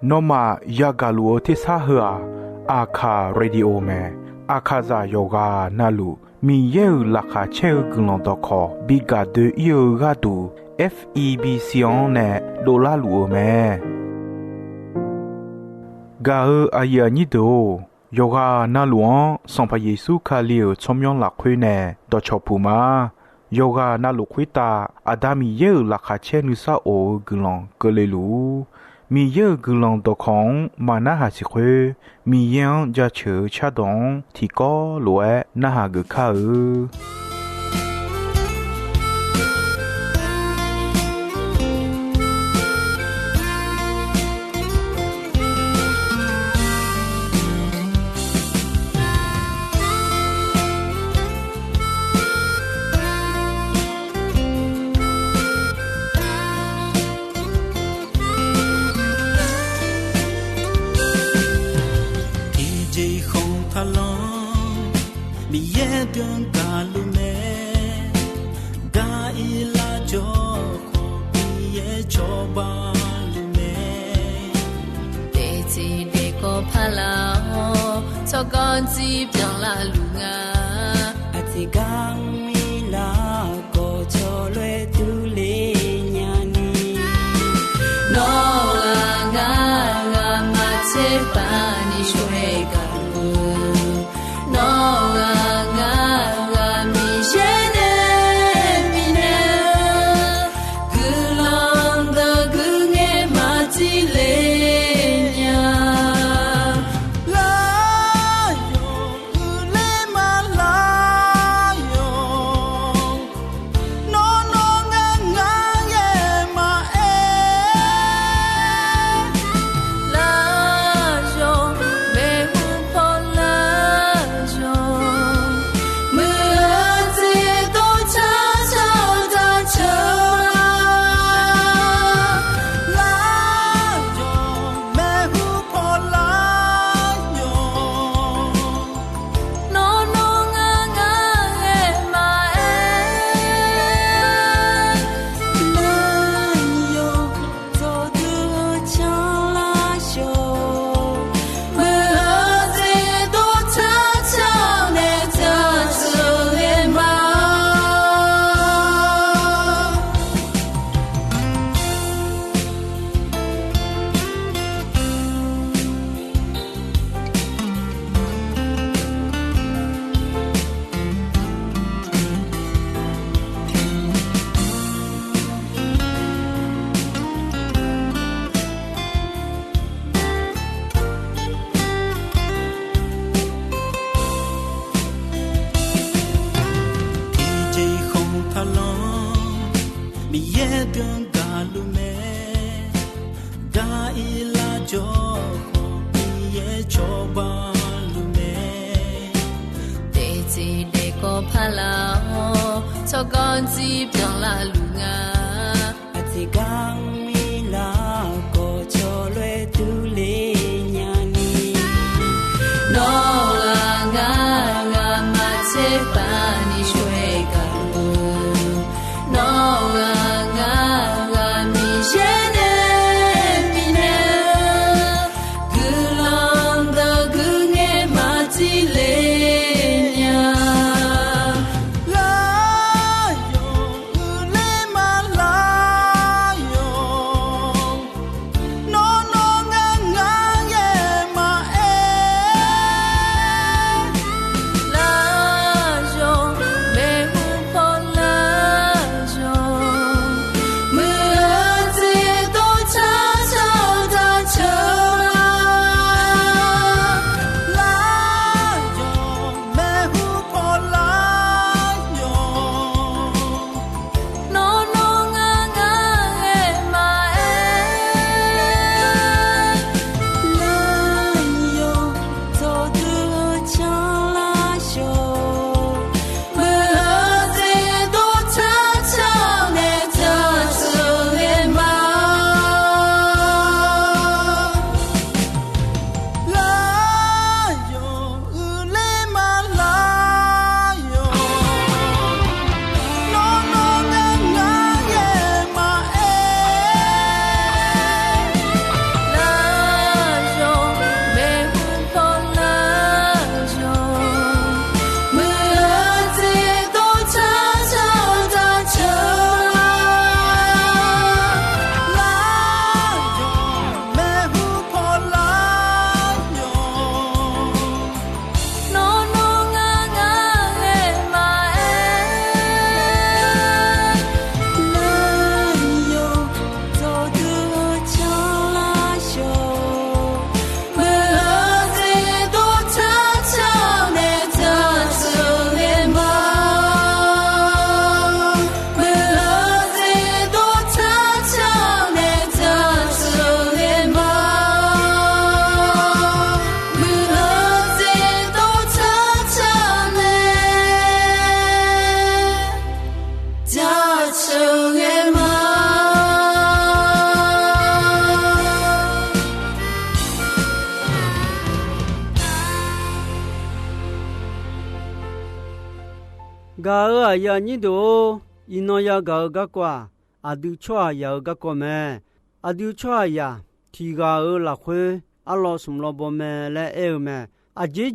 นอมายากาลัวที่ซาเฮออาคาเรดิโอแมอาคาซาโยกานาลูมีเยอลักาเชกลอนตอคอบิกาเดเยกาดู FEBC เนโดลาลัวแมกาอายานิโดโยกานาลวงสัมพเยซูคาเลียวชมยองหลักคุยแน่ดอชอปูมาโยกานาลุคุยตาอาดามีเยอลักาเชนุซาโอกลองกเลลูมีเยอะกลองตอของมานาหาสิคุมียังจะเชื่อชาดงที่ก็ลัวนาหากข้ามีเย่เดินกาลุเมกาอีลาโจมีเย่โชบาลุเมเดจีเดโกพาลาชอกอนจีเปียงลาลุงาอติกังมีลาโกโชลวยตุเลญานีโนงางามาเชปานิช่วยกันโนมีเย่เดินกาลุเมกาอีลาโจมีเย่โชบาลุเมเดจีเดโกพาลาชอกอนจีเปียงลาลุงาอติกังมีลาโกโชลวยตุเลญานีโนงามาเชปานิช่วยกันโนลาโย Gà ya ni do ino ya ga qua adu chua ya ga ko me adu chua ya ti ga la khwe alo sum lo bo me le e me a je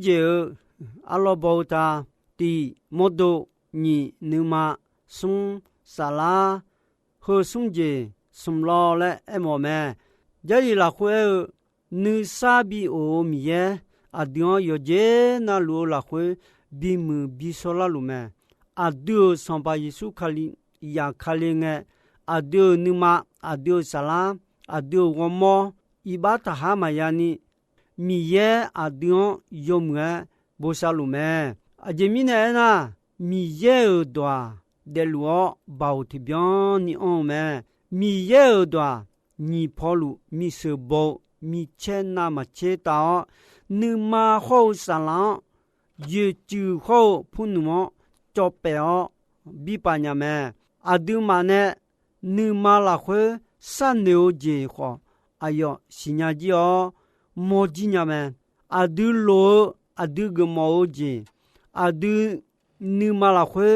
alo bo ta ti modo ni numa sum sala ho sum je sum lo le e mo me je la khwe nu sa bi o mi ye adion yo je na lu la khwe bi mu bi so la lu me adu son pa Yesu khali ya khali nge adu numa adu sala adu womo ibata ha ma ya ni mi ye adion yo mwe bo sa lu me ajemi ne na mi ye do de luo ba o ti bien ni on me mi ye do ni polu mi se bo mi chen na ma che ta nu ma ho sa la ye ju ho pu nu mo cho pe o bi pa nya me adu ma ne nu ma la khwe sa ne o je ho ayo sinya ji o mo ji nya me adu lo adu ge mo o je adu nu ma la khwe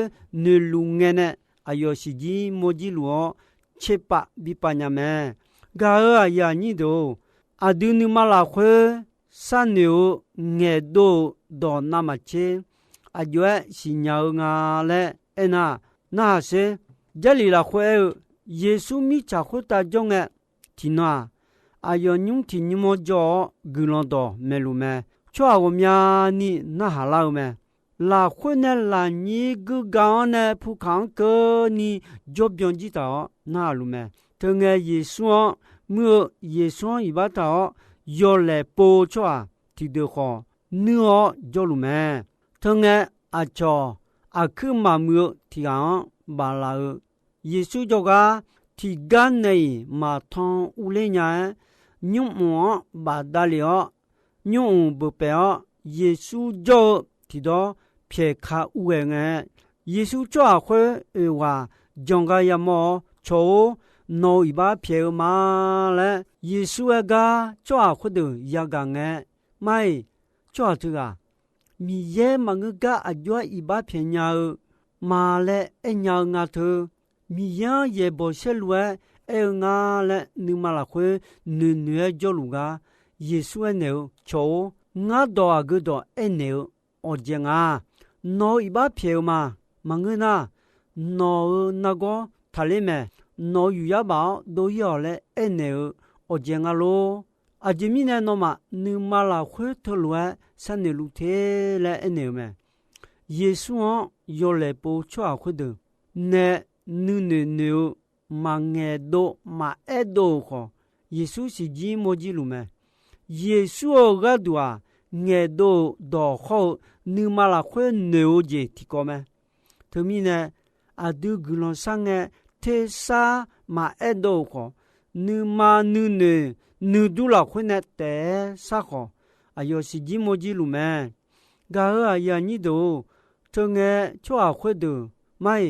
ne lu nge ne ayo si ji mo ji lu che pa bi pa nya me ga a ya ni do adu nu ma la khwe sa ne o nge do na ma che ayo si nya nga le ena na se jali la khwe Yesu mi cha khu ta jong e tina ayo nyung ti ni mo jo gulon do melu me chwa wo mya ni na ha la me la khwe ne la ni gu ga ne pu khang ko ni jo byon ji ta na lu me te nge Yesu mu Yesu i ba ta yo le po chwa ti de kho nu o jo lu me te nge a cho a khu ma mu ti ga ba la Yesu jo ga ti ga nei ma thon u le nya nyung mo ba da le o nyung bu pe o Yesu jo ti do phe kha u e nge Yesu cho a khwe e wa jong ga ya mo cho no i ba phe ma le Yesu ga cho a khwe de ya ga nge mai cho tu ga mi ye ma nge ga a jo i ba phe nya ma le e nya nga thu mi ya ye bo se lue e nga le nu ma la khwe nu nu jo lu ga Yesu ne cho nga do a gu do e ne o je nga no i ba phe ma nge na no na go tha le me no yu ya ba do yo le e ne o je nga lo a ji mi ne no ma nu ma la khwe to lue sa ne lu the le e ne me Yesu yo le po cho a khwe de ne nu ne ma nge do ma e do ko Yesu si ji mo ji lu me Yesu o ga dua nge do ho nu ma la khwe ne o je ti ko me to mi ne a du gulon sang te sa ma e do ko nu ma nu ne nu du la khwe ne te sa ko ayo si ji mo ji lu me ga a ya ni do to nge cho a khwe de mai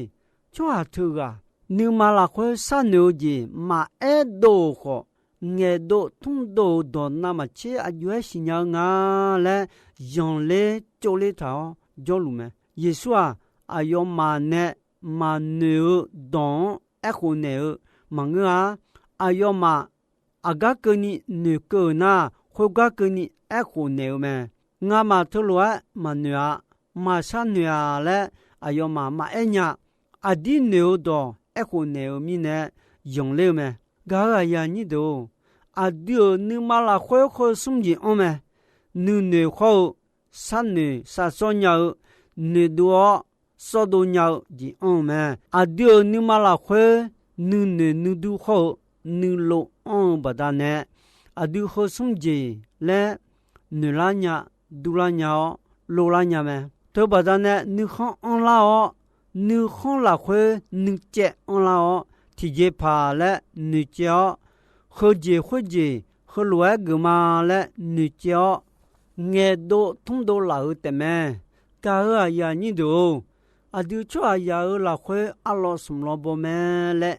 cho a tu ga nu ma la khwe sa ne o je ma e do ko nghe do tung do do na ma che a yue si nya nga le yon le cho le ta jo lu me Yesu a yo ma ne don e ko ne ma nga a yo ma aga ko ni ne ko na ho ga ko ni e ko ne me nga ma to lo ma nya ma sa nya le a yo ma e nya a di ne do e ko ne mi ne yon le me ga ya ni do adio nu ma la khwe kho sum ji o me nu ne kho san ne sa so nya ne do so do nya ji o me adio nu ma la khwe nu ne nu du kho nu lo on ba da ne adu kho sum ji le nu la nya du la nya lo la nya me to ba da ne nu kho on la o nu kho la khwe nu che on la o ti je pa le nu che khơ je khơ lúa gửi mà lẽ nữ cho nghe độ thông độ lão tệ mẹ cả ở nhà như đồ à điều cho à nhà ở là khơi alo sum lo bò mẹ lẽ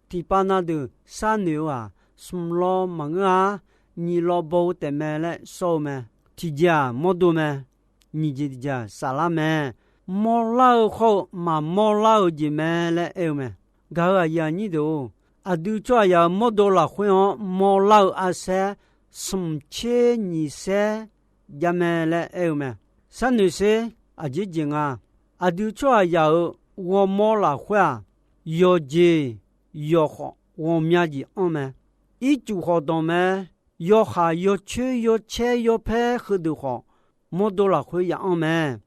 thì ba na được sa nhiều à sum lo mà ngã nhị lo bò tệ mẹ lẽ sâu mẹ thì già mót đồ mẹ nhị gì già sa la mẹ 莫老好嘛莫老几咩嘞哎咩，搞啊呀你都啊都做呀莫多啦会哦莫老啊些什切你些呀咩嘞哎咩，三女些啊姐姐啊啊都做呀我莫啦会啊，有姐有好我面的哦咩，一组活动咩。要下要去要切要拍好多好，莫多啦会呀哦咩，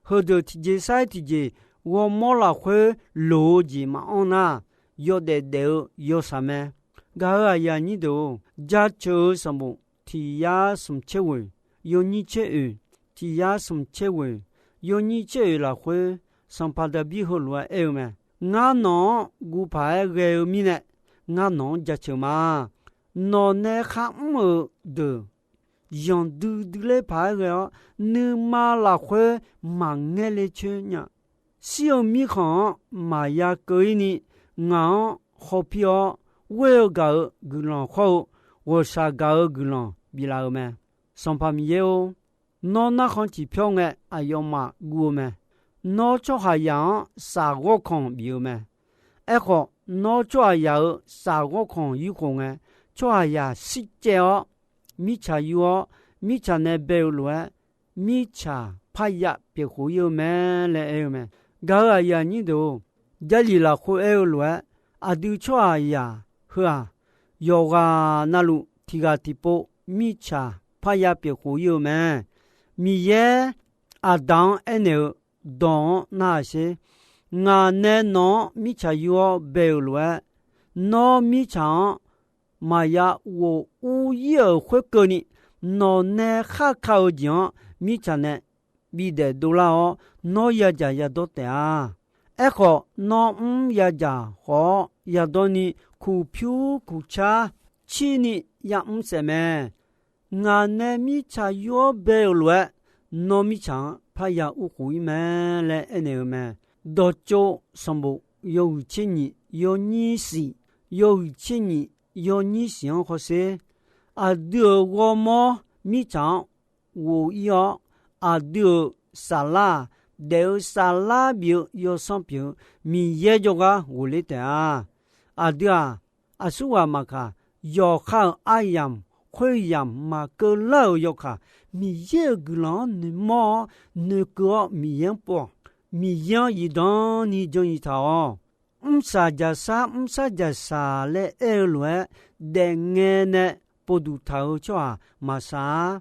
好多提节赛提节，我莫啦会逻辑嘛哦那，要得得要啥咩？搞啊呀你都家做什么？提呀什么切位？有你切鱼，提呀什么切位？有你切鱼啦会上拍的比好罗哎咩？俺孬古牌个米呢，俺孬家做嘛。nó nè khám mờ được dòng du lê phải rồi nữ mà là khuê mà nghe lê chơi nhá siêu mi khỏng mà ya cười ni ngõ hộp yo quê gạo gửi lòng khâu vô sa gạo gửi lòng bị lao mẹ xong phàm yêu nó nà không chỉ phiêu nghe ai mà gu mẹ nó cho hai yang sa gỗ không biểu mẹ ai khó nó cho hai yang sa gỗ không yêu không nghe cho ya xích chéo mi cha yo mi cha ne bèo lúa mi cha phai ya bị hủ yêu mẹ lệ yêu mẹ gà ya như đồ gia li là hủ yêu lúa à du cho ya hả yoga nalu tiga tipo mi cha phai ya bị hủ yêu mẹ mi ye à đăng enel đăng na se ngà ne no mi cha yo bèo lúa no mi cha mà ya wo u ye hui cơ ni no ne kha khao jiang mi cha ne bi de do la o no ya ja ya do te a e kho no ya ja ho ya do ni ku pyu ku cha chi ni ya se me nga ne mi cha yo be lo no mi cha pa ya u hui me le ene me do cho sambo yo chi ni yo ni si yo chi ni有你想好些啊？对我么米肠我要啊对沙拉，对沙拉表有上表米也就个我来的啊啊对啊啊是我嘛卡要看阿样会样嘛个老要看米也个人你么你个米样不米样一当你就一套。sa ja sa le elwe de nge ne podu tao cho ma sa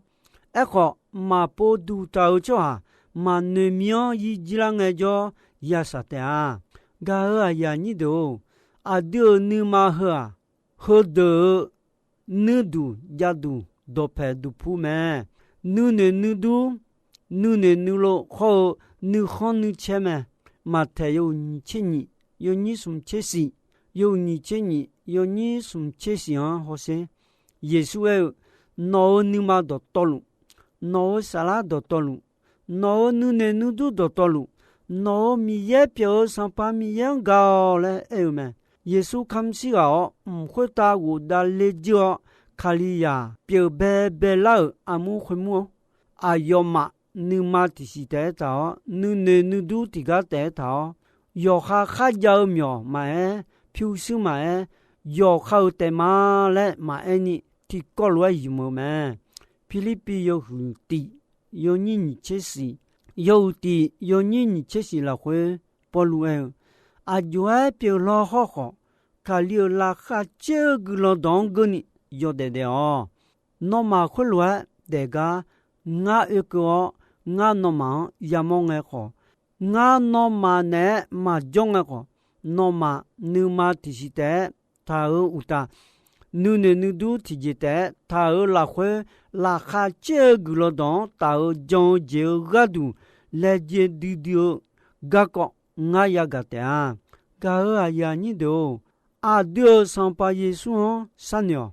e kho ma podu tao cho ma ne myo yi jilang e jo ya sa ta ga ya ni do a de ni ma ha ho de nu du ja du do pe du pu me nu ne nu du nu ne nu lo kho nu khon nu che me ma te yo ni chi ni有你什么切西，有你切你，有你什么切西啊？好些，耶稣哎，拿你妈的道路，拿沙拉的道路，拿你那你都的道路，拿米也表上把米也搞了哎们，耶稣看起哦，会打我的烈酒，卡利亚表白白老阿姆会么？阿要嘛，你妈的是得着，你那你都这个得着。有哈有苗买飘书买有好的嘛嘞买你提高了一毛嘛菲律宾有很低有你确实有的有你确实了会不路哎啊有爱表老好好卡留拉哈这个老当个你有的哦那么会来这个我一个我那么也忙哎好nga no ma ne ma jong ko no ma nu ma ti si te ta u ta nu ne nu du ti je te ta la khwe la kha che gu lo don ta jong je ga du le je du du ga ko nga ya ga te a ga ya ni do a de san pa yesu san yo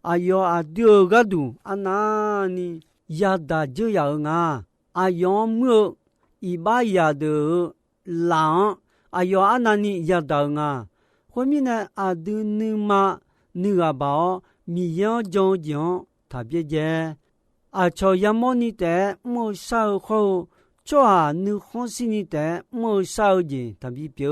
a yo a de ga du ana ni ya da je ya nga a yo mu一把牙的狼，哎呦，啊那你牙刀啊？后面呢啊都你妈你个包米样讲讲特别的，啊朝阳么你的莫烧后做啊你欢喜你的莫少人特别表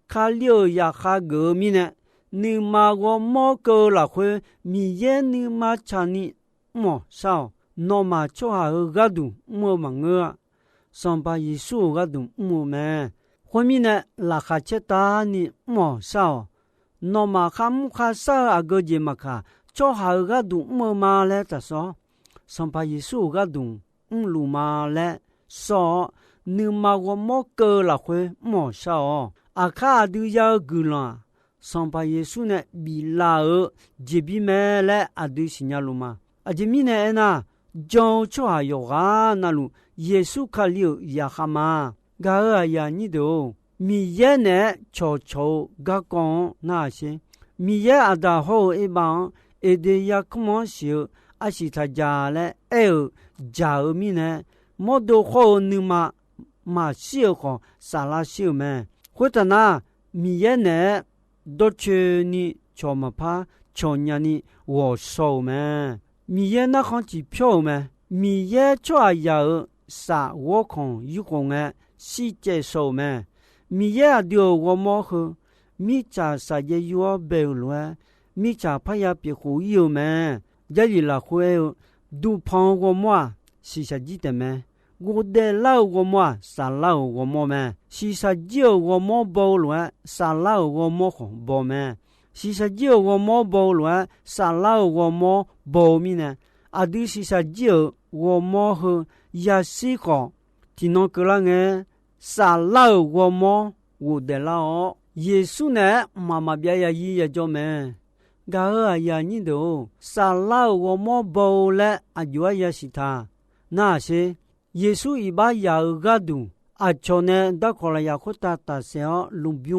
卡了呀哈个米呢你嘛我莫个了会米也你嘛查你莫少那么做啊个度莫忙个上把耶稣个度莫咩后面呢拉哈切达你莫少那么卡木卡少啊个节嘛卡做啊个度莫嘛嘞咋说上把耶稣个度路嘛嘞说你嘛我莫个了会莫少啊卡都要个啦上把耶稣呢比拉尔这边咩嘞啊都是伢路嘛啊这边呢那就做啊有啊那路耶稣卡了呀哈嘛噶啊呀你都米耶呢悄悄噶讲那些米耶啊da好一帮一的呀可么少啊是他家嘞家米呢莫都好你嘛少个啥啦少咩或者那米耶呢都去你怎么怕从伢你我手咩米耶那行机票咩米耶做要啥我看有空诶是接受咩米耶丢我莫喝米家啥也有备了米家怕呀别忽悠咩这里啦会都帮我莫是啥子的咩我的老我莫啥老我莫咩是啥叫我莫包了啥老我莫红包咩是啥叫我莫包了啥老我莫包米呢啊都是啥叫我莫喝也是个听那个人诶啥老我莫我的老耶稣呢妈妈别呀也做咩噶呀你都啥老我莫包了啊就也是他那些耶稣一把牙个度啊就呢到过来呀可打小路边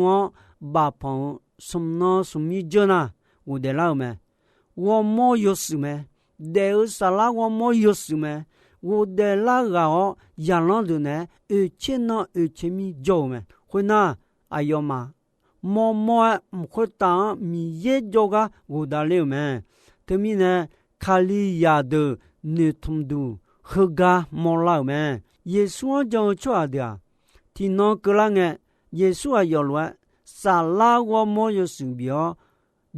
把朋什么什么着呢我的老咩我莫有事咩的啥啦我莫有事咩我的老个养老的呢2000米着咩会那哎哟嘛莫会当米也着个我的了咩他们呢卡里亚的你通度喝个莫老咩耶稣就做的听那个人诶耶稣要了啥啦我莫有事表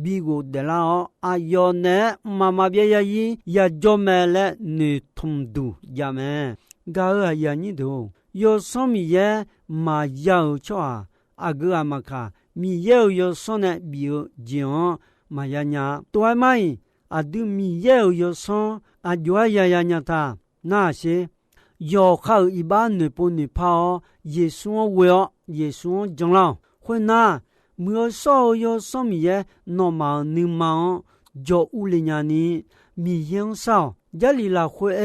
比我的啦啊有呢妈妈别呀也做咩嘞你通度呀咩噶呀你都有什么也嘛要做啊个嘛卡米有什呢比讲嘛呀呀多买啊都米有什啊就呀他那些要靠一般女不女跑耶稣为耶稣讲了会那没少有什么也那么你忙就屋里伢你米养少家里啦会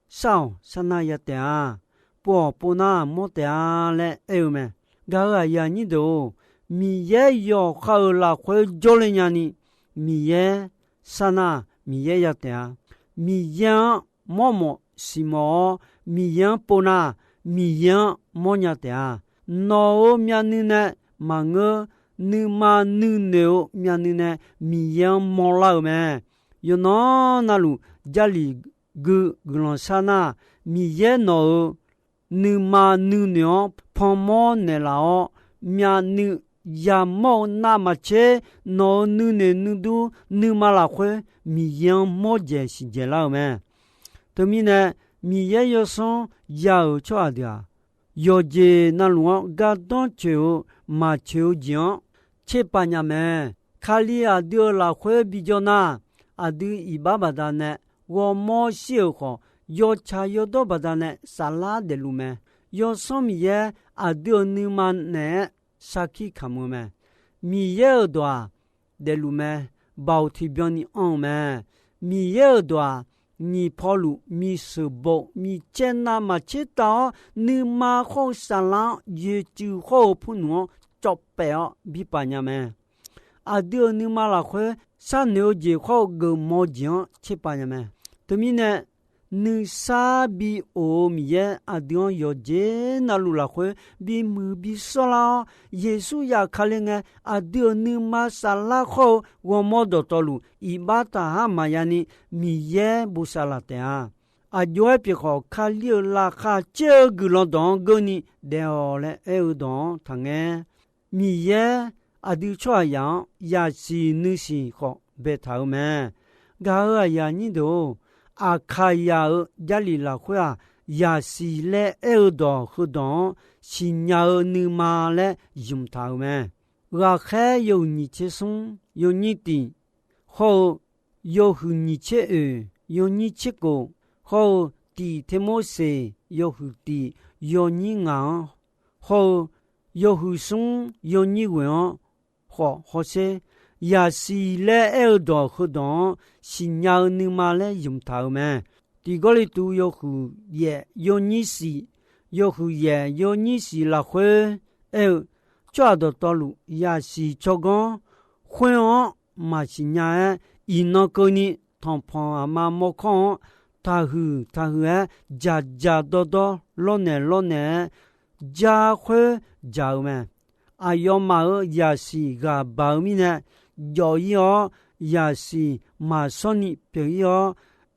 少啥那也的啊不那没的啊嘞咩噶呀你都米也要靠啦会做了伢你米也啥那米也也的啊米养么是么米养不那米养么伢的啊那面你呢忙个你嘛你牛面你呢米养么老咩有那路家里个啥那米也那你嘛你牛旁么呢啦面你也么那么切那你呢你都你嘛啦会米养么些是些老咩对面呢米也有son要做的有些那路个当就嘛就讲切巴伢们卡里啊丢了会比较难啊丢一巴巴的呢我莫小个有茶有多巴的呢沙拉的路咩有什么也啊丢你们呢啥去看么咩米也多的路咩包提标你咩米也多你跑路米是包米见那么知道你嘛好沙拉也就好不孬做白比巴伢们啊丢你嘛啦会三牛节好个毛讲七巴伢们对面呢你啥比米也啊丢有节那路啦会比木比说啦耶稣呀看了啊丢你嘛沙拉好我莫多多路一巴达哈嘛呀你米也不沙拉的啊阿约别好卡六拉卡这个老当个你了嘞二当堂诶，米耶阿丢出样也是女性好别头咩，噶阿呀你都阿卡呀家里拉会啊，也是嘞二当和当新娘女妈嘞用头咩，我还有你接送有你的，好有和你切有你切个。好地提摩西有胡地有你硬好有胡松有你稳好些也是来耳朵活动新娘你妈来用头咩第个里都有胡也有你是有胡也有你是拉会抓到道路也是做工会哦嘛新娘一那个你同朋友嘛莫看他去家多多老呢家会家咩啊要嘛也是个包米呢有要也是马上你表要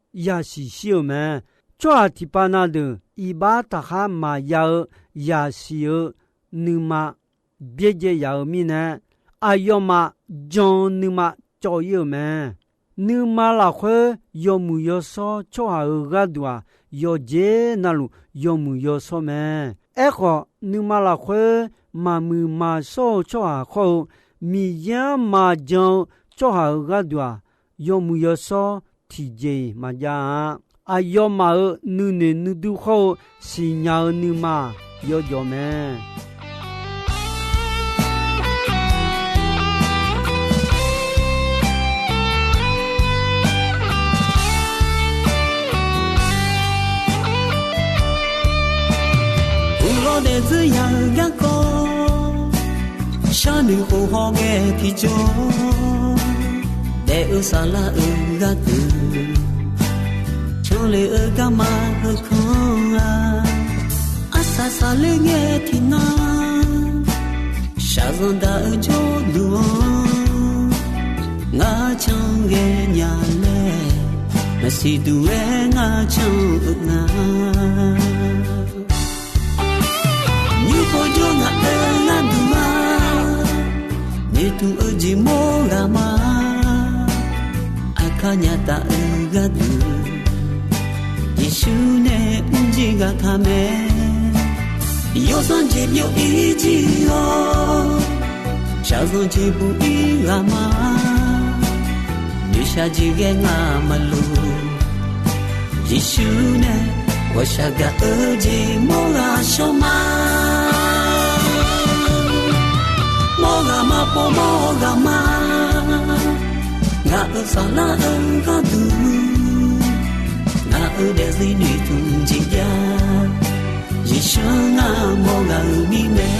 也是小咩抓提巴那的一把大哈嘛要也是有你嘛别个要米呢啊要嘛将你嘛照有咩你妈拉会有木有说做下个多有节那路有木有说咩个你妈拉会嘛木嘛说做下后米呀嘛将做下个多有木有说体节嘛呀啊有嘛你都好新娘你妈有做咩我的这样一个，山里红红的地中，在乌萨拉乌嘎子，城里乌嘎马和空啊，阿萨萨里的地那，沙上的就路，我唱的伢嘞，那是都的我唱啊。Pojo nga nga duma ni tu uji morama akanya ta gadu Yeshune unji ga kame yo san je yo iji yo sha san ji bu i rama ni sha ji ge nga malu Yeshune wa sha ga uji mora shoma Mogama po mogama nga sala nga du nga desi ni tunjia yishanga moga mi me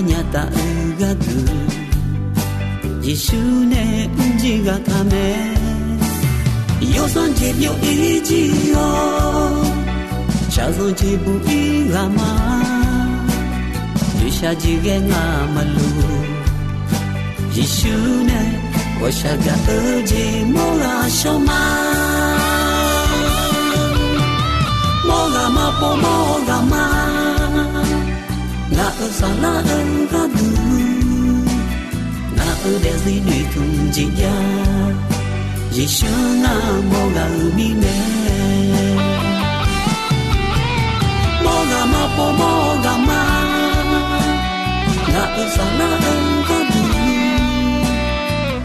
Nyata gadu Yeshune unjiga kame yo san je yo iji yo cha san je bu i rama yesha ji ge nga malu Yeshune wa sha ga uji mora shoma moga ma po moga ma na sala nga du na desi ni tunjia Yeshua moga mi me moga ma po moga ma na sala nga du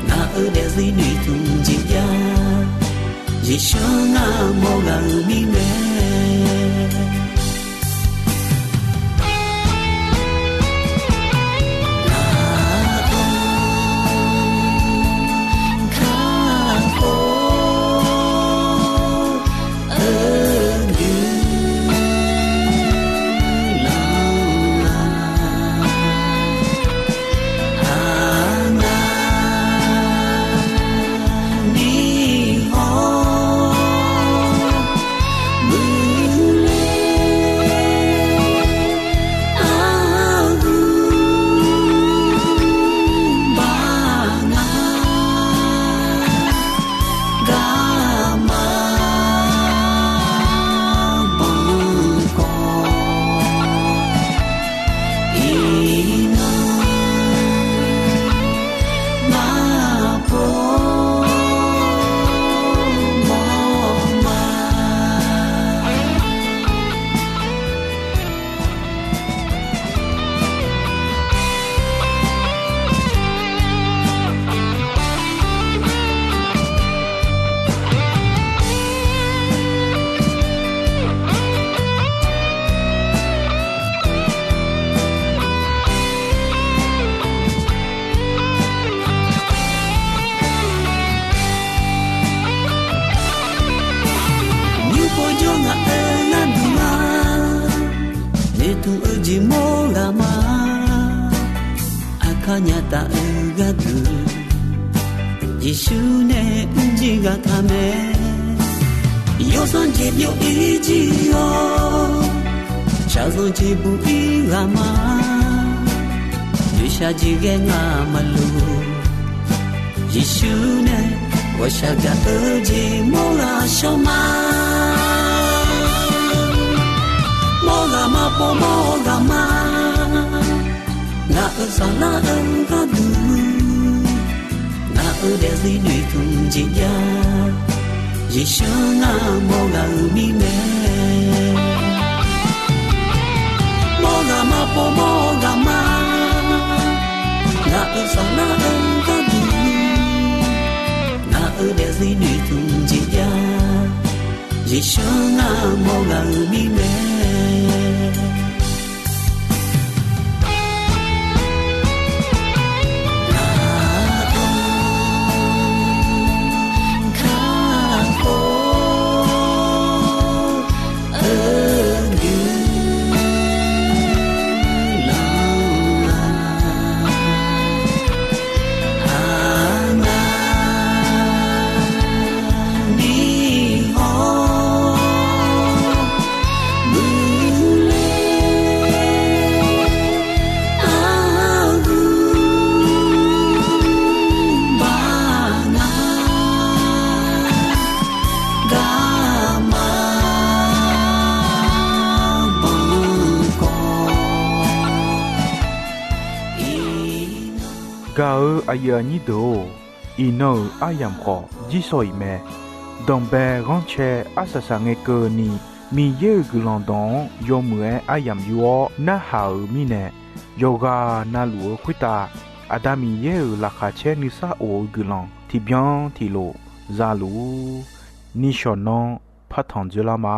na desi ni tunjia Yeshua moga mi me tu uji molama akanyata ugadu Yeshune unjiga kame Yoson jibyo ijiyo Chazon jibu irama Yusha jige ngamalu Yeshune washaga uji mola shoma Mogama po mogama Na usana ugadu Na udezi nuitunjiya Yeshuna moga umime Mogama po mogama Na usana ugadu Na udezi nuitunjiya Yeshuna moga umime Gao ayani do ino ayam kho jisoi me dombe ronche asasange ko ni mi ye glandon yomue ayam yo na hao mine yoga na luo khita adami ye la khache ni sa o glan ti bien ti lo zalu ni shonon patan de la ma